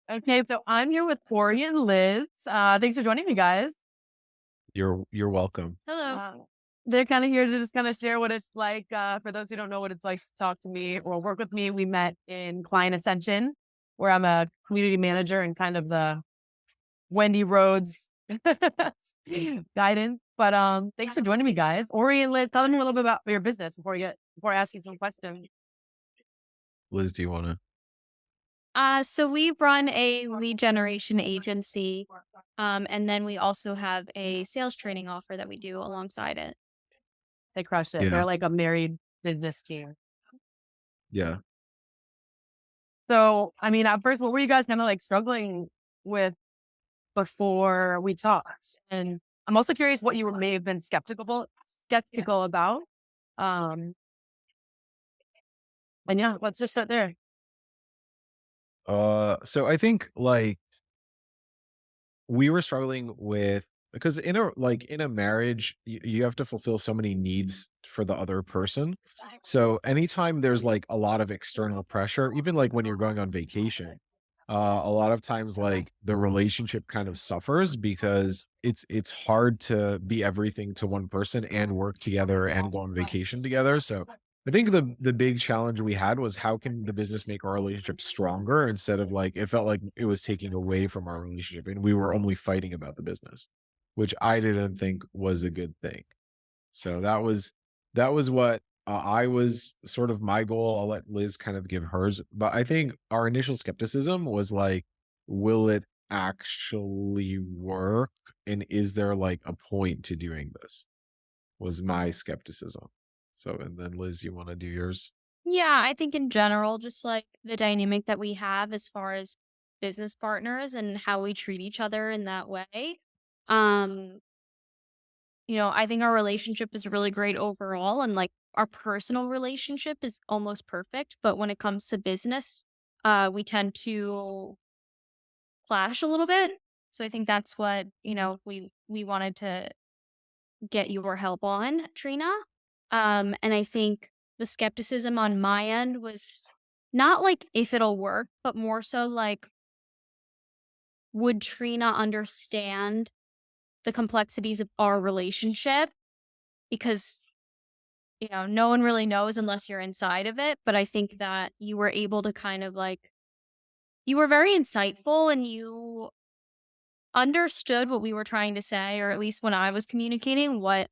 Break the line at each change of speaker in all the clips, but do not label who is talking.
Okay, so I'm here with Corey and Liz. Thanks for joining me, guys.
You're welcome.
Hello. They're kind of here to just kind of share what it's like. For those who don't know what it's like to talk to me or work with me, we met in Client Ascension, where I'm a community manager and kind of the Wendy Rhodes guidance. But thanks for joining me, guys. Ori and Liz, tell me a little bit about your business before I ask you some questions.
Liz, do you want to?
So we run a lead generation agency, and then we also have a sales training offer that we do alongside it.
They crushed it.
Yeah,
They're like a married business team.
yeah.
So, I mean, at first, what were you guys kind of like struggling with before we talked? And I'm also curious what you may have been skeptical about. Um, and yeah, let's just start there.
So I think like we were struggling with because in a marriage, you have to fulfill so many needs for the other person. So anytime there's like a lot of external pressure, even like when you're going on vacation, a lot of times like the relationship kind of suffers because it's hard to be everything to one person and work together and go on vacation together. So I think the big challenge we had was how can the business make our relationship stronger instead of like it felt like it was taking away from our relationship and we were only fighting about the business, which I didn't think was a good thing. So that was what I was sort of my goal. I'll let Liz kind of give hers, but I think our initial skepticism was like, will it actually work? And is there like a point to doing this? Was my skepticism. So, and then Liz, you want to do yours?
Yeah, I think in general, just like the dynamic that we have as far as business partners and how we treat each other in that way. Um, I think our relationship is really great overall, and like our personal relationship is almost perfect. But when it comes to business, we tend to clash a little bit. So I think that's what, we wanted to get your help on, Trina. And I think the skepticism on my end was not like if it'll work, but more so like, would Trina understand the complexities of our relationship? Because, no one really knows unless you're inside of it. But I think that you were able to kind of like, you were very insightful and you understood what we were trying to say, or at least when I was communicating what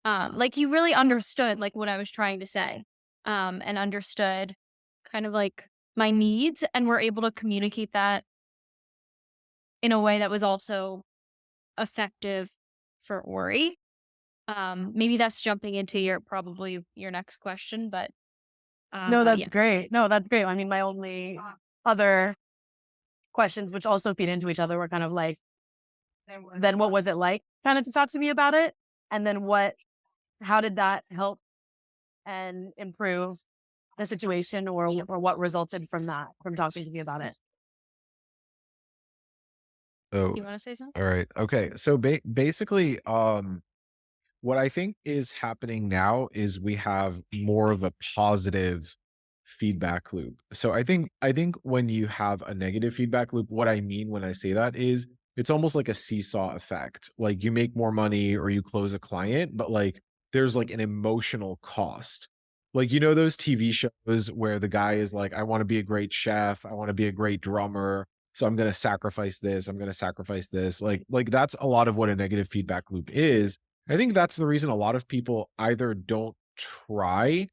like you really understood like what I was trying to say. And understood kind of like my needs and were able to communicate that in a way that was also effective for Ori. Maybe that's jumping into your probably your next question, but
No, that's
yeah.
great. No, that's great. I mean, my only other questions, which also feed into each other, were kind of like, then what was it like kind of to talk to me about it? And then how did that help and improve the situation or what resulted from that, from talking to me about it?
Oh,
You want to say something?
all right. Okay. So basically, what I think is happening now is we have more of a positive feedback loop. So I think when you have a negative feedback loop, what I mean when I say that is it's almost like a seesaw effect. Like you make more money or you close a client, but like there's like an emotional cost. Like those TV shows where the guy is like, I want to be a great chef, I want to be a great drummer, so I'm going to sacrifice this, I'm going to sacrifice this. Like that's a lot of what a negative feedback loop is. I think that's the reason a lot of people either don't try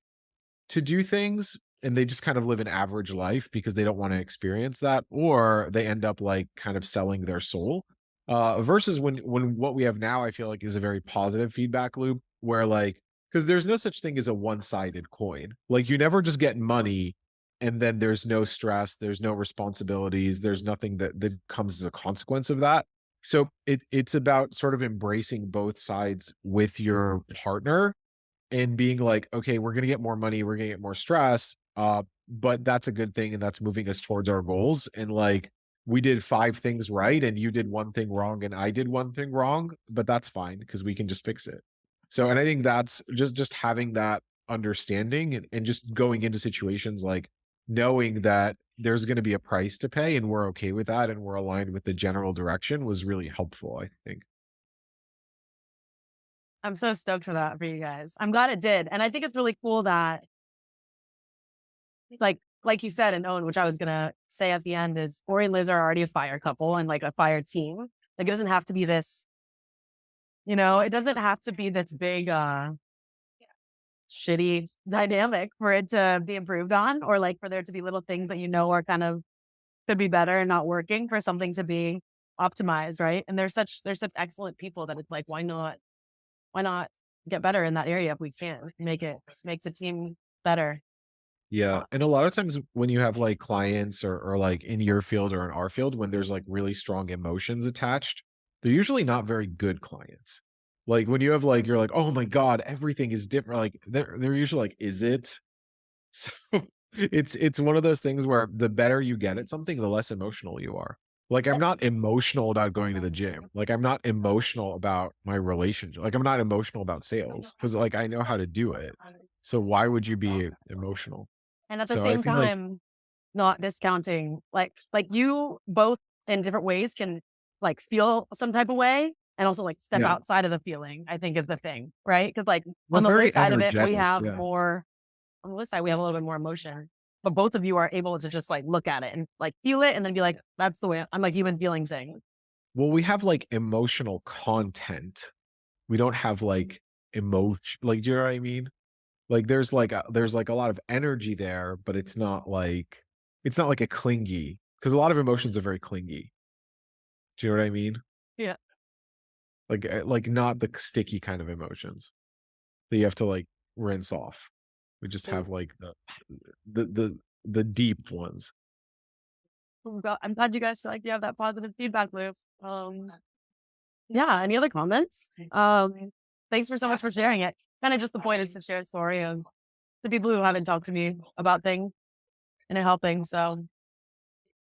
to do things and they just kind of live an average life because they don't want to experience that, or they end up like kind of selling their soul. Versus when what we have now, I feel like is a very positive feedback loop where like because there's no such thing as a one-sided coin. Like you never just get money and then there's no stress, there's no responsibilities, there's nothing that comes as a consequence of that. So it's about sort of embracing both sides with your partner and being like, okay, we're gonna get more money, we're gonna get more stress, but that's a good thing, and that's moving us towards our goals. And like, we did 5 things right, and you did one thing wrong, and I did one thing wrong, but that's fine because we can just fix it. So, and I think that's just having that understanding and just going into situations like knowing that there's going to be a price to pay and we're okay with that and we're aligned with the general direction was really helpful, I think.
I'm so stoked for that for you guys. I'm glad it did. And I think it's really cool that like you said, and Owen, which I was gonna say at the end is Ori and Liz are already a fire couple and like a fire team. Like it doesn't have to be this, it doesn't have to be this big shitty dynamic for it to be improved on, or like for there to be little things that are kind of could be better and not working for something to be optimized, right? And they're such excellent people that it's like, why not get better in that area if we can make the team better.
Yeah, and a lot of times when you have, like, clients or, like, in your field or in our field, when there's, like, really strong emotions attached, they're usually not very good clients. Like, when you have, like you're like, "Oh my god, everything is different," like, they're usually like, "Is it?" So, it's one of those things where the better you get at something, the less emotional you are. Like, I'm not emotional about going to the gym. Like, I'm not emotional about my relationship. Like, I'm not emotional about sales because like, I know how to do it. So why would you be emotional?
And at the
So I
same
think, like
time, not discounting like you both in different ways can like feel some type of way and also like step
yeah,
outside of the feeling, I think is the thing, right? Because like
we're
on the Liz
very
side of it, we
energetic,
have
yeah.
more on the Liz side, we have a little bit more emotion. But both of you are able to just like look at it and like feel it and then be like, that's the way I'm like human feeling thing.
Well, we have, like, emotional content. We don't have, like, emotion like, do you know what I mean? Like, there's, like, a lot of energy there, but it's not like a clingy, because a lot of emotions are very clingy. Do you know what I mean?
Yeah.
Like, not the sticky kind of emotions that you have to, like, rinse off. We just
Cool.
have, like, the the the deep ones.
I'm glad you guys feel like you have that positive feedback loop. Yeah. Any other comments? Thanks for so much for sharing it. Kind of just the point is to share a story of the people who haven't talked to me about things and it helping. So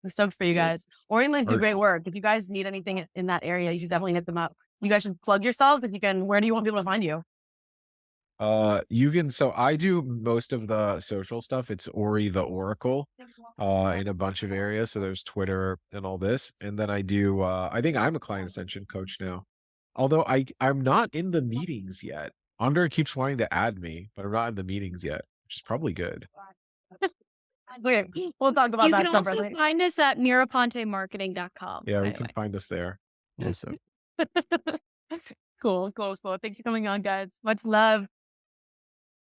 I'm stoked for you guys. Ori and Liz do
Or
great work. If you guys need anything in that area, you should definitely hit them up. You guys should plug yourself if you can. Where do you want people to find you?
You can so I do most of the social stuff. It's Ori the Oracle, in a bunch of areas. So there's Twitter and all this. And then I think I'm a client ascension coach now. Although I'm not in the meetings yet. Andre keeps wanting to add me, but I'm not in the meetings yet, which is probably good.
Okay, we'll talk about
You can
that
also
separately.
find us at mirapontemarketing.com,
Yeah,
by
we
the
can
way.
find us there also.
Cool, cool, cool. Thanks for coming on, guys. Much love.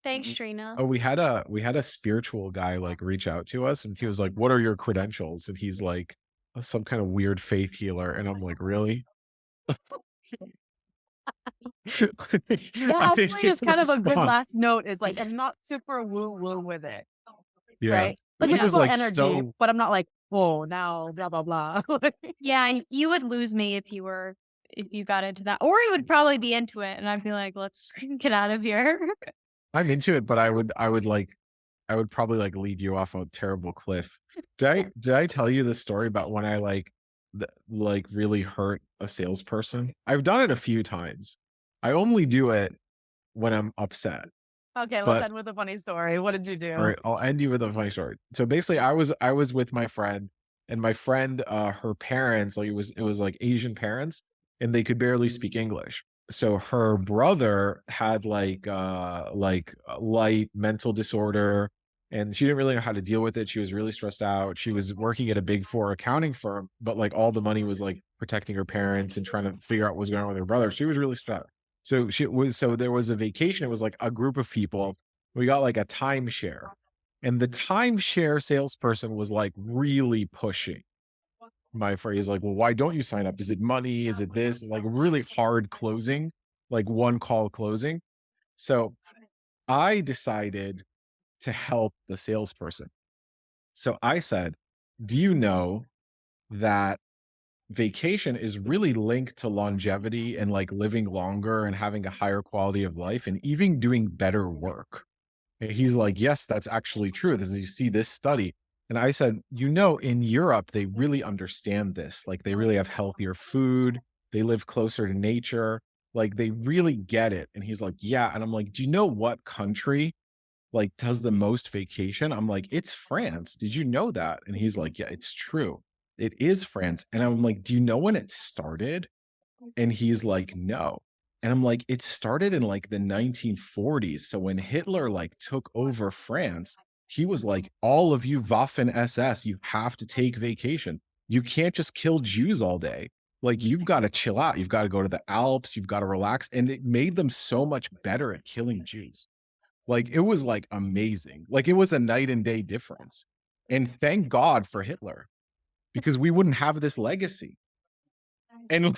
Thanks, Trina.
Oh, we had a spiritual guy like reach out to us and he was like, "What are your credentials?" And he's like some kind of weird faith healer. And I'm like, really? I
Yeah,
didn't
actually,
get
is
the
kind of a good
response.
last note. Is like I'm not super woo woo with it,
Yeah.
right?
But
Like
he
we talk
was
about
like
energy,
so
but I'm not like, oh, now blah blah blah.
Yeah, and you would lose me if you got into that. Or you would probably be into it and I'd be like, let's get out of here.
I'm into it, but I would probably like lead you off a terrible cliff. Did I tell you the story about when I like really hurt a salesperson? I've done it a few times. I only do it when I'm upset.
Okay, let's
But
end with a funny story. What did you
all
do?
right, I'll end you with a funny story. So basically, I was with my friend, and my friend, her parents, like it was like Asian parents, and they could barely speak English. So her brother had like a light mental disorder, and she didn't really know how to deal with it. She was really stressed out. She was working at a big four accounting firm, but like all the money was like protecting her parents and trying to figure out what was going on with her brother. She was really stressed out. So there was a vacation. It was like a group of people. We got like a timeshare, and the timeshare salesperson was like really pushing my phrase, like, well, why don't you sign up? Is it money? Is it this? Like really hard closing, like one call closing. So I decided to help the salesperson. So I said, do you know that vacation is really linked to longevity and like living longer and having a higher quality of life and even doing better work? And he's like, yes, that's actually true. This is, you see this study. And I said, in Europe, they really understand this. Like they really have healthier food. They live closer to nature. Like they really get it. And he's like, yeah. And I'm like, do you know what country like does the most vacation. I'm like, it's France. Did you know that? And he's like, yeah, it's true. It is France. And I'm like, do you know when it started? And he's like, no. And I'm like, it started in like the 1940s. So when Hitler like took over France, he was like, all of you Waffen SS, you have to take vacation. You can't just kill Jews all day. Like, you've got to chill out. You've got to go to the Alps. You've got to relax. And it made them so much better at killing Jews. Like, it was like amazing. Like, it was a night and day difference. And thank God for Hitler, because we wouldn't have this legacy. And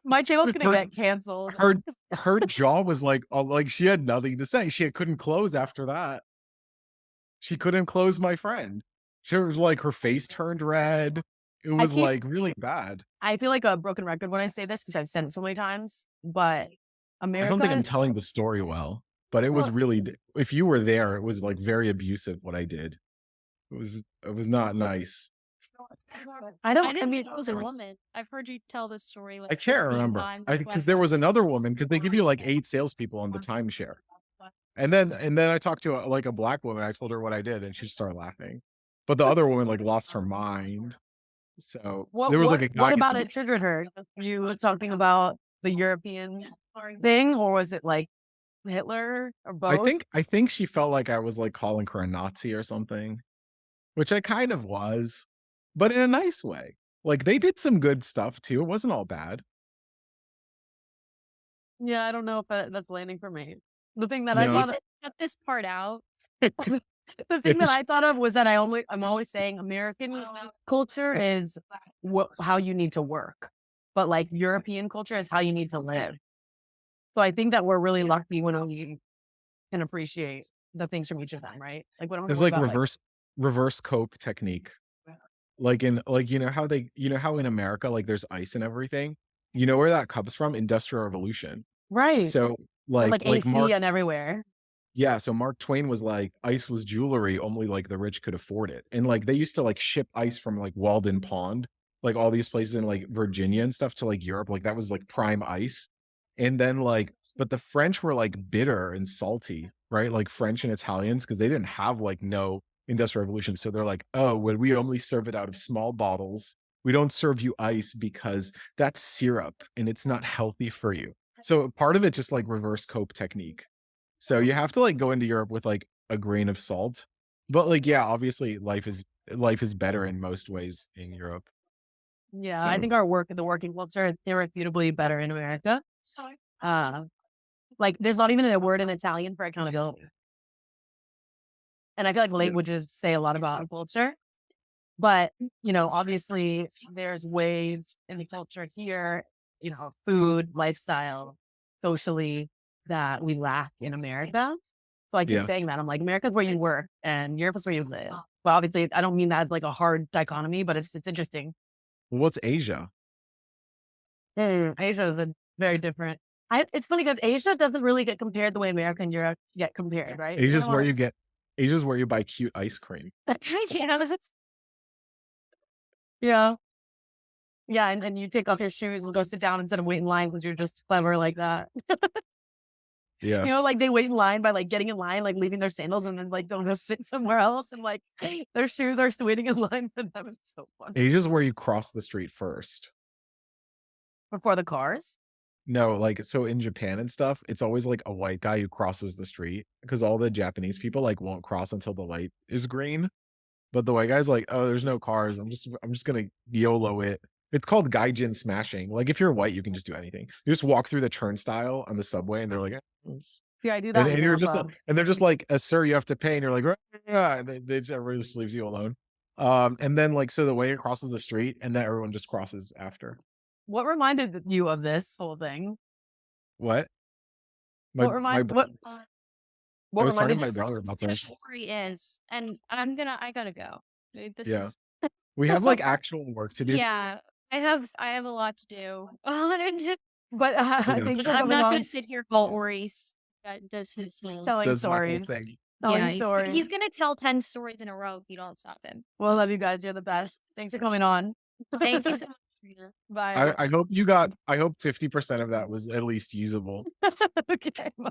My channel's gonna
her
get canceled.
her her jaw was like she had nothing to say. She couldn't close after that. She couldn't close my friend. She was like her face turned red. It
I
was
keep
like really bad.
I feel like a broken record when I say this because I've said it so many times, but
I don't think I'm
America
telling the story well, but it was
well,
really if you were there, it was like very abusive what I did. It was not nice.
I
I
don't I
didn't
mean
know it was a woman. I've heard you tell this story like
I can't
15
remember.
times.
I
That's why I
because there was another woman because they give you like 8 salespeople on the timeshare. And then I talked to like a black woman. I told her what I did, and she started laughing. But the other woman like lost her mind. So there was like a
what
guy.
about it triggered her? You were talking about the European thing, or was it like Hitler or both?
I think she felt like I was like calling her a Nazi or something, which I kind of was, but in a nice way. Like they did some good stuff too. It wasn't all bad.
Yeah, I don't know if that's landing for me. The thing that I
No,
thought
Leave it, cut this part out.
the thing that
it's
I thought of was that I'm always saying American culture is how you need to work, but like European culture is how you need to live. So I think that we're really lucky when we can appreciate the things from each of them, right? Like we don't have to
it's
worry
like
about like
reverse cope technique. Like in like you know how in America like there's ice and everything. You know where that comes from? Industrial Revolution.
right
So
and like
like
AC
Mark
and everywhere.
Yeah, so Mark Twain was like, ice was jewelry, only like the rich could afford it. And like they used to like ship ice from like Walden Pond, like all these places in like Virginia and stuff to like Europe. Like that was like prime ice. And then like, but the French were like bitter and salty, right? Like French and Italians, because they didn't have like no industrial revolution. So they're like, oh, well, we only serve it out of small bottles. We don't serve you ice because that's syrup and it's not healthy for you. So part of it just like reverse cope technique. So you have to like go into Europe with like a grain of salt. But like, yeah, obviously life is better in most ways in Europe.
Yeah, I
So
think the working culture is irrefutably better in America. Uh, like there's not even a word in Italian for accountability, and I feel like
yeah,
languages say a lot about culture. But, obviously there's ways in the culture here, food, lifestyle, socially that we lack in America. So I keep
yeah.
saying that. I'm like, America's where you work and Europe is where you live. But obviously I don't mean that as like a hard dichotomy, but it's interesting.
Well, what's Asia?
Asia is very different. It's funny because Asia doesn't really get compared the way America and Europe get compared, right? We kind
Asia's
of
where
want
you get Asia's where you buy cute ice cream.
to, yeah. Yeah, and you take off your shoes and go sit down instead of wait in line because you're just clever like that.
Yeah.
Like they wait in line by like getting in line, like leaving their sandals and then like don't go sit somewhere else and like their shoes are still waiting in line for them. It's so fun.
Asia's where you cross the street first.
Before the cars.
No, like so in Japan and stuff, it's always like a white guy who crosses the street because all the Japanese people like won't cross until the light is green. But the white guy's like, "Oh, there's no cars. I'm just gonna YOLO it." It's called gaijin smashing. Like if you're white, you can just do anything. You just walk through the turnstile on the subway, and they're like,
Yeah, I do that in
and you're just
Tampa.
and they're just like, "Sir, you have to pay," and you're like, "Ah," and they just, everybody just leaves you alone. And then like so the way it crosses the street, and then everyone just crosses after.
What reminded you of this whole thing?
What?
What
My
remind what
brothers. I
what
was talking
reminded
to my brother about
The
this.
story is, and I gotta go. This
Yeah,
is,
we have like actual work to do.
yeah, I have a lot to do.
but
Yeah,
thanks for
I'm
coming
not
on
gonna sit here while Maurice does his thing.
telling
that's my whole
stories.
thing.
Telling
Yeah,
stories.
he's gonna tell 10 stories in a row if you don't stop him.
Well, I love you guys. You're the best. Thanks for coming on.
Thank you so much. Yeah.
Bye.
I hope 50% of that was at least usable.
Okay. Bye.